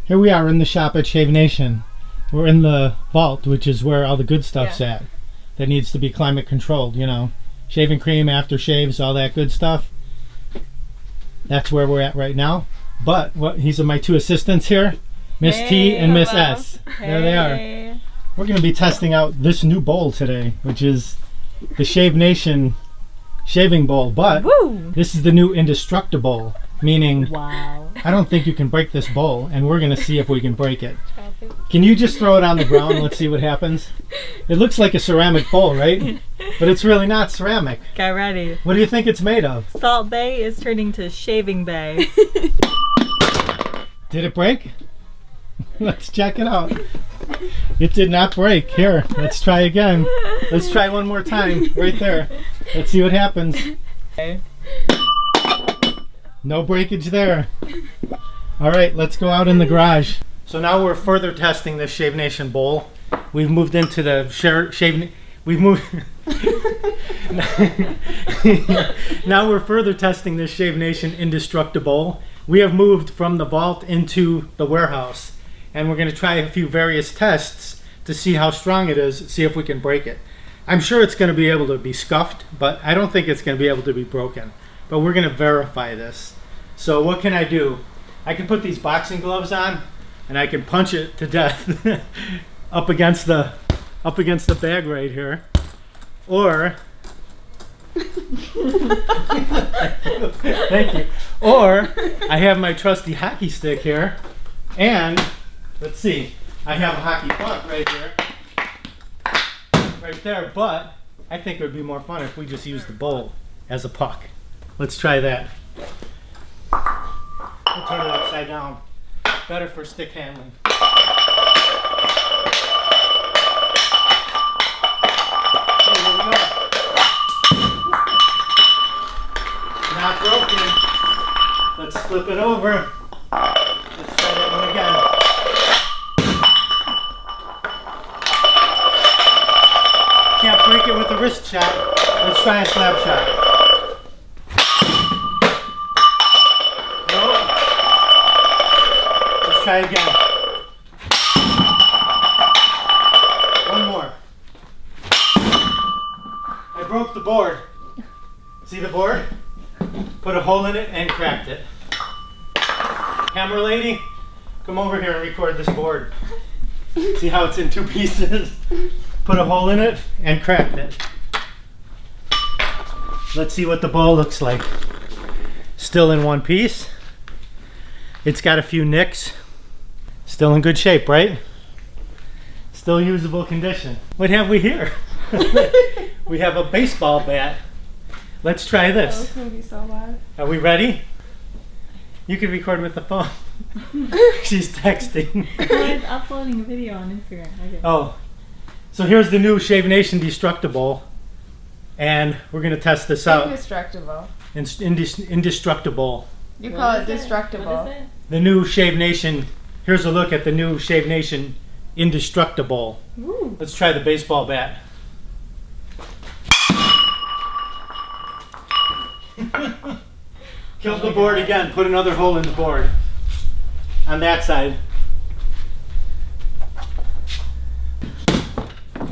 Here we are in the shop at Shave Nation. We're in the vault, which is where all the good stuff's at. That needs to be climate controlled, you know. Shaving cream, aftershaves, all that good stuff. That's where we're at right now. But these are my two assistants here, Miss T and Miss S. There they are. We're going to be testing out this new bowl today, which is the Shave Nation shaving bowl. But this is the new Indestructibowl, meaning I don't think you can break this bowl, and we're going to see if we can break it. Can you just throw it on the ground? Let's see what happens. It looks like a ceramic bowl, right? But it's really not ceramic. Get ready. What do you think it's made of? Salt Bay is turning to Shaving Bay. Did it break? Let's check it out. It did not break. Here, let's try again. Let's try one more time. Right there. Let's see what happens. Okay. No breakage there. All right, let's go out in the garage. So now we're further testing this Shave Nation bowl. We've moved into the now we're further testing this Shave Nation Indestructibowl. We have moved from the vault into the warehouse, and we're going to try a few various tests to see how strong it is, see if we can break it. I'm sure it's going to be able to be scuffed, but I don't think it's going to be able to be broken. But we're going to verify this. So what can I do? I can put these boxing gloves on, and I can punch it to death up against the bag right here. Or thank you. Or I have my trusty hockey stick here, and let's see, I have a hockey puck right here, right there. But I think it would be more fun if we just used the bowl as a puck. Let's try that. We'll turn it upside down. Better for stick handling. Okay, here we go. Not broken. Let's flip it over. Let's try that one again. Can't break it with a wrist shot. Let's try a slap shot. Nope. Let's try again. One more. I broke the board. See the board? Put a hole in it and cracked it. Camera lady, come over here and record this board. See how it's in two pieces? Put a hole in it and cracked it. Let's see what the bowl looks like. Still in one piece. It's got a few nicks. Still in good shape, right? Still usable condition. What have we here? We have a baseball bat. Let's try this. That was gonna be so bad. Are we ready? You can record with the phone. She's texting. I'm uploading a video on Instagram. Okay. Oh, so here's the new Shave Nation Indestructibowl, and we're gonna test this out. Indestructible. Indestructibowl. You call it destructible. What is it? The new Shave Nation. Here's a look at the new Shave Nation Indestructibowl. Ooh. Let's try the baseball bat. Killed the board again. Put another hole in the board. On that side.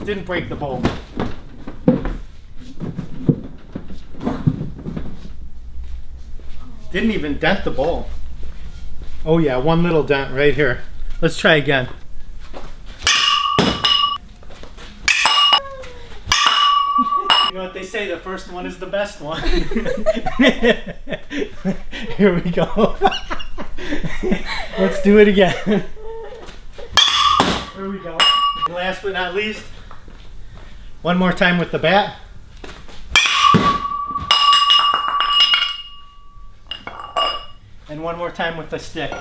Didn't break the bowl. Didn't even dent the bowl. Oh yeah, one little dent right here. Let's try again. You know what they say, the first one is the best one. Here we go. Let's do it again. Here we go. And last but not least, one more time with the bat. And one more time with the stick.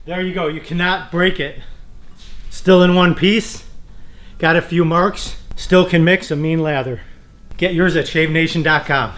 There you go. You cannot break it. Still in one piece. Got a few marks. Still can mix a mean lather. Get yours at shavenation.com.